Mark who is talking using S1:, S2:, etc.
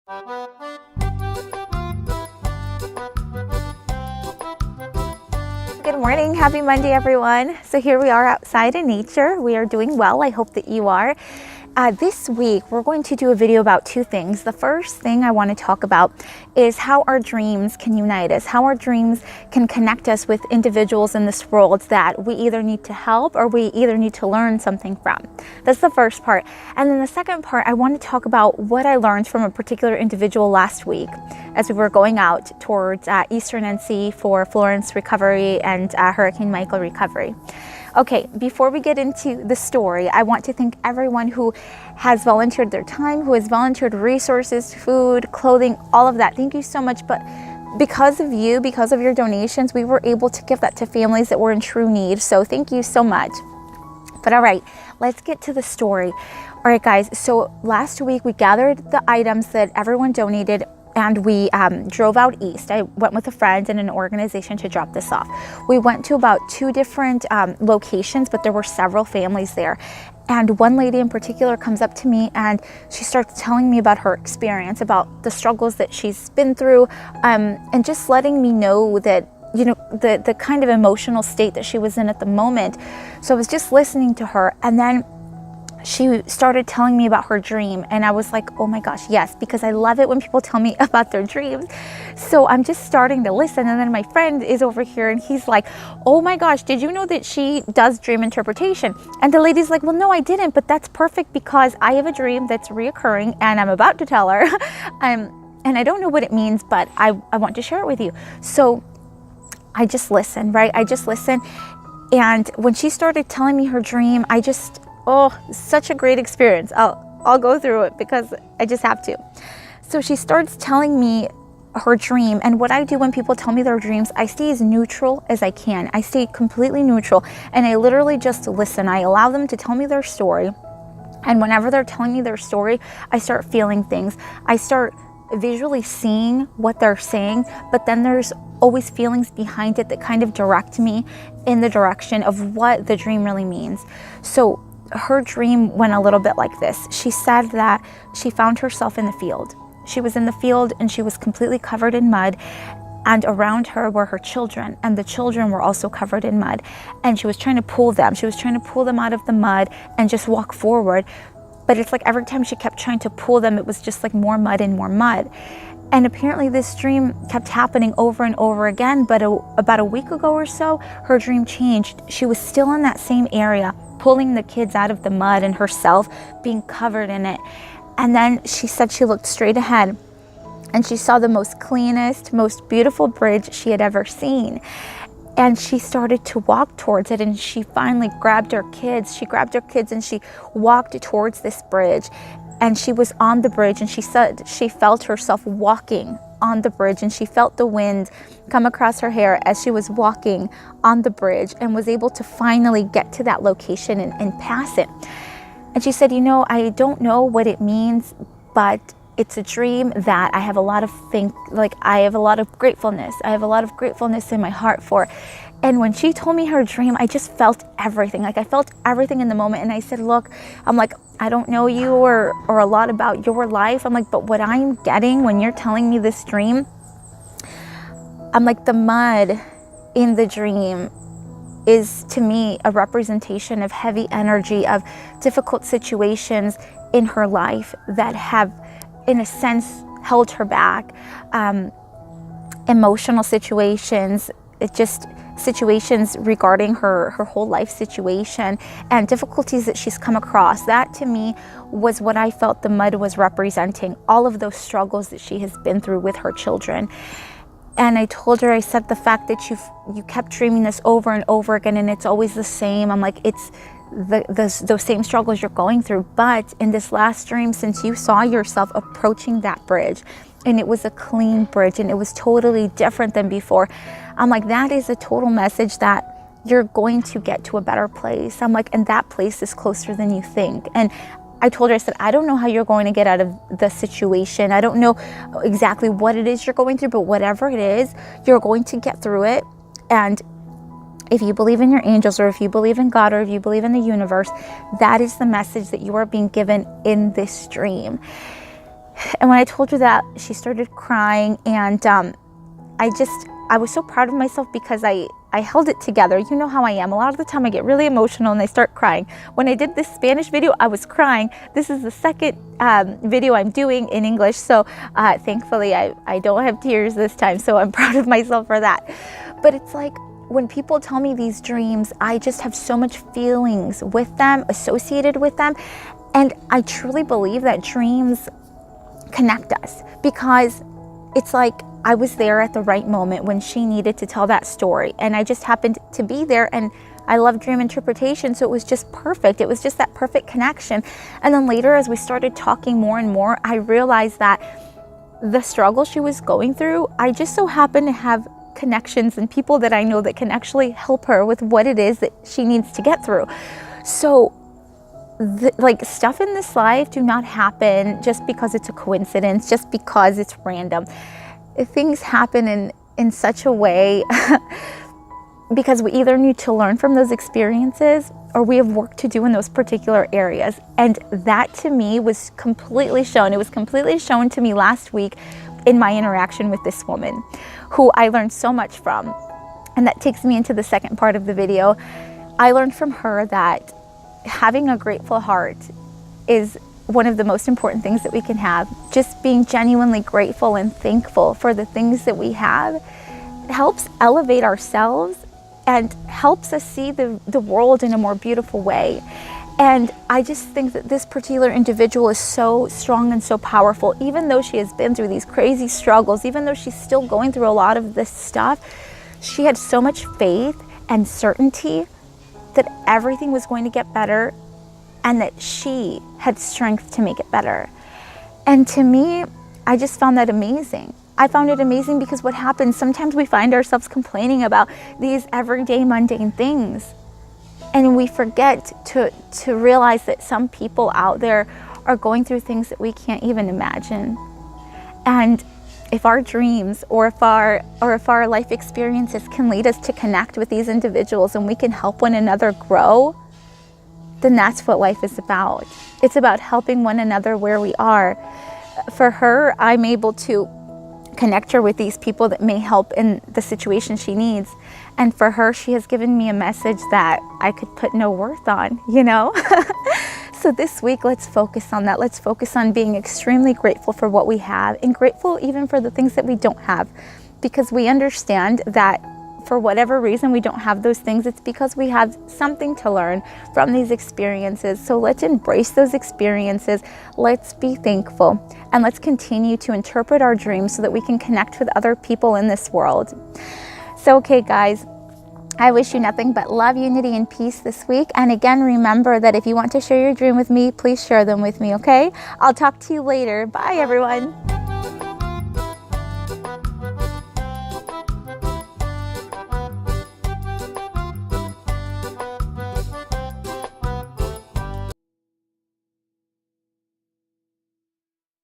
S1: Good morning, happy Monday everyone. So here we are outside in nature. We are doing well. I hope that you are. This week we're going to do a video about two things. The first thing I want to talk about is how our dreams can unite us, how our dreams can connect us with individuals in this world that we either need to help or we either need to learn something from. That's the first part. And then the second part, I want to talk about what I learned from a particular individual last week as we were going out towards Eastern NC for Florence recovery and Hurricane Michael recovery. Okay, before we get into the story, I want to thank everyone who has volunteered their time, who has volunteered resources, food, clothing, all of that. Thank you so much. But because of you, because of your donations, we were able to give that to families that were in true need. So thank you so much. But all right, let's get to the story. All right, guys, so last week we gathered the items that everyone donated and we drove out east. I went with a friend and an organization to drop this off. We went to about 2 different locations, but there were several families there. And one lady in particular comes up to me and she starts telling me about her experience, about the struggles that she's been through, and just letting me know that, you know, the kind of emotional state that she was in at the moment. So I was just listening to her, and then she started telling me about her dream, and I was like, oh my gosh, yes, because I love it when people tell me about their dreams. So I'm just starting to listen, and then my friend is over here and he's like, oh my gosh, did you know that she does dream interpretation? And the lady's like, well, no, I didn't, but that's perfect because I have a dream that's reoccurring and I'm about to tell her. And I don't know what it means, but I want to share it with you. So I just listened, right? I just listened. And when she started telling me her dream, oh, such a great experience. I'll go through it because I just have to. So she starts telling me her dream, and what I do when people tell me their dreams, I stay as neutral as I can. I stay completely neutral, and I literally just listen. I allow them to tell me their story, and whenever they're telling me their story, I start feeling things. I start visually seeing what they're saying, but then there's always feelings behind it that kind of direct me in the direction of what the dream really means. So her dream went a little bit like this. She said that she found herself in the field. She was in the field and she was completely covered in mud, and around her were her children, and the children were also covered in mud, and she was trying to pull them. She was trying to pull them out of the mud and just walk forward. But it's like every time she kept trying to pull them, it was just like more mud and more mud. And apparently this dream kept happening over and over again, but about a week ago or so, her dream changed. She was still in that same area, pulling the kids out of the mud and herself being covered in it. And then she said she looked straight ahead and she saw the most cleanest, most beautiful bridge she had ever seen. And she started to walk towards it, and she finally grabbed her kids. She grabbed her kids and she walked towards this bridge. And she was on the bridge, and she said she felt herself walking on the bridge, and she felt the wind come across her hair as she was walking on the bridge, and was able to finally get to that location and pass it. And she said, you know, I don't know what it means, but it's a dream that I have a lot of I have a lot of gratefulness. I have a lot of gratefulness in my heart for. And when she told me her dream, I just felt everything. Like I felt everything in the moment. And I said, look, I'm like, I don't know you or a lot about your life. I'm like, but what I'm getting when you're telling me this dream, I'm like, the mud in the dream is to me a representation of heavy energy, of difficult situations in her life that have, in a sense, held her back. Emotional situations, situations regarding her whole life situation and difficulties that she's come across. That to me was what I felt the mud was representing, all of those struggles that she has been through with her children. And I told her, I said, the fact that you kept dreaming this over and over again and it's always the same, I'm like, it's those same struggles you're going through. But in this last dream, since you saw yourself approaching that bridge, and it was a clean bridge and it was totally different than before, I'm like, that is a total message that you're going to get to a better place. I'm like, and that place is closer than you think. And I told her, I said, I don't know how you're going to get out of the situation. I don't know exactly what it is you're going through, but whatever it is, you're going to get through it. And if you believe in your angels, or if you believe in God, or if you believe in the universe, that is the message that you are being given in this dream. And when I told her that, she started crying, and I was so proud of myself because I held it together. You know how I am. A lot of the time I get really emotional and I start crying. When I did this Spanish video, I was crying. This is the second video I'm doing in English. So thankfully I don't have tears this time. So I'm proud of myself for that. But it's like when people tell me these dreams, I just have so much feelings with them, associated with them. And I truly believe that dreams connect us, because it's like I was there at the right moment when she needed to tell that story, and I just happened to be there. And I love dream interpretation, so it was just perfect. It was just that perfect connection. And then later, as we started talking more and more, I realized that the struggle she was going through, I just so happen to have connections and people that I know that can actually help her with what it is that she needs to get through. So like, stuff in this life do not happen just because it's a coincidence, just because it's random. Things happen in such a way because we either need to learn from those experiences, or we have work to do in those particular areas. And that to me was completely shown. It was completely shown to me last week in my interaction with this woman who I learned so much from. And that takes me into the second part of the video. I learned from her that having a grateful heart is one of the most important things that we can have. Just being genuinely grateful and thankful for the things that we have helps elevate ourselves and helps us see the world in a more beautiful way. And I just think that this particular individual is so strong and so powerful. Even though she has been through these crazy struggles, even though she's still going through a lot of this stuff, she had so much faith and certainty that everything was going to get better, and that she had strength to make it better. And to me, I just found that amazing. I found it amazing because what happens, sometimes we find ourselves complaining about these everyday mundane things, and we forget to realize that some people out there are going through things that we can't even imagine. And if our dreams or if our life experiences can lead us to connect with these individuals and we can help one another grow, then that's what life is about. It's about helping one another where we are. For her, I'm able to connect her with these people that may help in the situation she needs. And for her, she has given me a message that I could put no worth on, you know? So this week, let's focus on that. Let's focus on being extremely grateful for what we have, and grateful even for the things that we don't have, because we understand that for whatever reason we don't have those things, it's because we have something to learn from these experiences. So let's embrace those experiences. Let's be thankful, and let's continue to interpret our dreams so that we can connect with other people in this world. So, okay, guys, I wish you nothing but love, unity, and peace this week. And again, remember that if you want to share your dream with me, please share them with me, okay? I'll talk to you later. Bye, everyone.